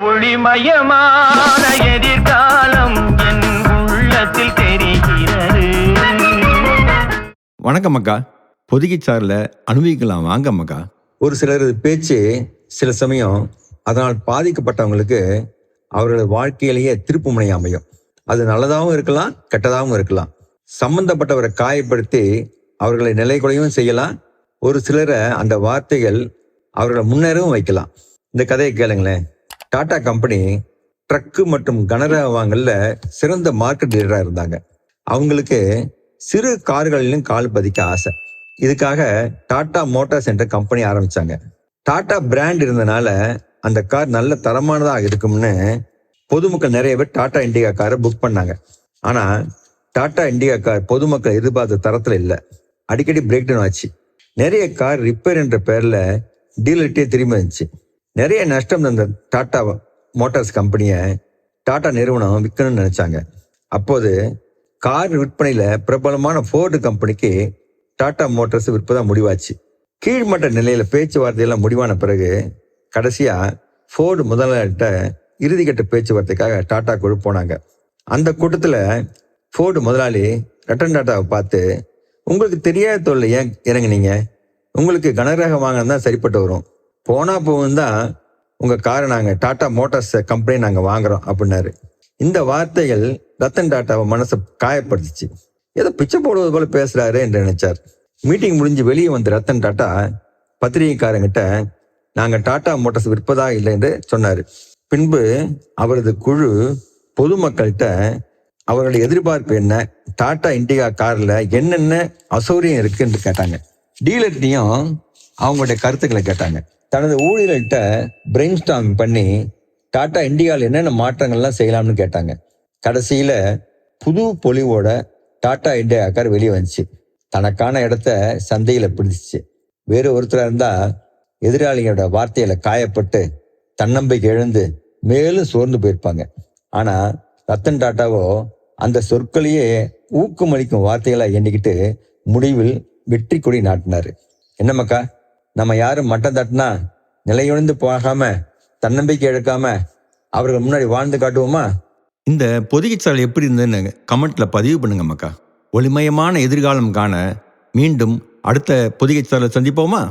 ஒளிமயமான எதிர்காலம் என் உள்ளத்தில் தெரிகிறது. வணக்கம் அக்கா. பொதுகிச்சாரில் அனுபவிக்கலாம் வாங்க மக்கா. ஒரு சிலரது பேச்சு சில சமயம் அதனால் பாதிக்கப்பட்டவங்களுக்கு அவர்களது வாழ்க்கையிலேயே திருப்பு முனை அமையும். அது நல்லதாகவும் இருக்கலாம், கெட்டதாகவும் இருக்கலாம். சம்பந்தப்பட்டவரை காயப்படுத்தி அவர்களை நிலைகுலையும் செய்யலாம். ஒரு சிலரை அந்த வார்த்தைகள் அவர்களை முன்னேறவும் வைக்கலாம். இந்த கதையை கேளுங்களேன். டாடா கம்பெனி ட்ரக்கு மற்றும் கனரக வாங்கல்ல சிறந்த மார்க்கெட் லீடராக இருந்தாங்க. அவங்களுக்கு சிறு கார்களிலும் கால் பதிக்க ஆசை. இதுக்காக டாடா மோட்டார்ஸ் என்ற கம்பெனி ஆரம்பிச்சாங்க. டாடா பிராண்ட் இருந்தனால அந்த கார் நல்ல தரமானதாக இருக்கும்னு பொதுமக்கள் நிறைய பேர் டாடா இண்டிகா காரை புக் பண்ணாங்க. ஆனால் டாடா இண்டிகா கார் பொதுமக்கள் எதிர்பார்த்த தரத்தில் இல்லை. அடிக்கடி பிரேக் டவுன் ஆச்சு. நிறைய கார் ரிப்பேர் என்ற பேரில் டீலர்கிட்டே திரும்பி வந்துச்சு. நிறைய நஷ்டம் தந்த டாடா மோட்டார்ஸ் கம்பெனியை டாடா நிறுவனம் விற்கணும்னு நினைச்சாங்க. அப்போது கார் விற்பனையில் பிரபலமான ஃபோர்டு கம்பெனிக்கு டாடா மோட்டார்ஸ் விற்பதா முடிவாச்சு. கீழ்மட்ட நிலையில் பேச்சுவார்த்தையெல்லாம் முடிவான பிறகு கடைசியாக ஃபோர்டு முதலாளிகிட்ட இறுதிக்கட்ட பேச்சுவார்த்தைக்காக டாடா குழு போனாங்க. அந்த கூட்டத்தில் ஃபோர்டு முதலாளி ரட்டன் டாட்டாவை பார்த்து, உங்களுக்கு தெரியாத தொழில் ஏன் இறங்குனீங்க? உங்களுக்கு கனரக வாங்கினா தான் சரிப்பட்டு வரும். போனால் போகும் தான் உங்கள் காரை நாங்கள் டாடா மோட்டார்ஸ் கம்பெனி நாங்கள் வாங்குறோம் அப்படின்னாரு. இந்த வார்த்தைகள் ரத்தன் டாட்டாவை மனசை காயப்படுத்திச்சு. ஏதோ பிச்சை போடுவது போல பேசுகிறாரு என்று நினைச்சார். மீட்டிங் முடிஞ்சு வெளியே வந்த ரத்தன் டாட்டா பத்திரிகைக்காரங்கிட்ட நாங்கள் டாடா மோட்டார்ஸ் விற்பதா இல்லை என்று சொன்னார். பின்பு அவரது குழு பொதுமக்கள்கிட்ட அவர்களுடைய எதிர்பார்ப்பு என்ன, டாடா இண்டிகா காரில் என்னென்ன அசௌகரியம் இருக்குன்னு கேட்டாங்க. டீலர்கிட்டையும் அவங்களுடைய கருத்துக்களை கேட்டாங்க. தனது ஊழியர்கள்ட்ட பிரெயின் ஸ்டார்ம் பண்ணி டாடா இண்டிகாவில் என்னென்ன மாற்றங்கள்லாம் செய்யலாம்னு கேட்டாங்க. கடைசியில் புது பொலிவோட டாடா இண்டிகா கார் வெளியே வந்துச்சு. தனக்கான இடத்த சந்தையில் பிடிச்சிச்சு. வேறு ஒருத்தராக இருந்தால் எதிராளிகளோட வார்த்தைகளை காயப்பட்டு தன்னம்பிக்கை இழந்து மேலும் சோர்ந்து போயிருப்பாங்க. ஆனால் ரத்தன் டாட்டாவோ அந்த சொற்களையே ஊக்கமளிக்கும் வார்த்தைகளை எண்ணிக்கிட்டு முடிவில் வெற்றி கொடி நாட்டினார். என்ன மக்கா, நம்ம யாரும் மட்டம் தட்டினா நிலையுணர்ந்து போகாம தன்னம்பிக்கை இழக்காம அவர்கள் முன்னாடி வாழ்ந்து காட்டுவோமா? இந்த பொதுகிச்சாலை எப்படி இருந்ததுன்னு கமெண்ட்ல பதிவு பண்ணுங்க மக்கா. ஒளிமயமான எதிர்காலம் காண மீண்டும் அடுத்த பொதுகிச்சாலை சந்திப்போமா?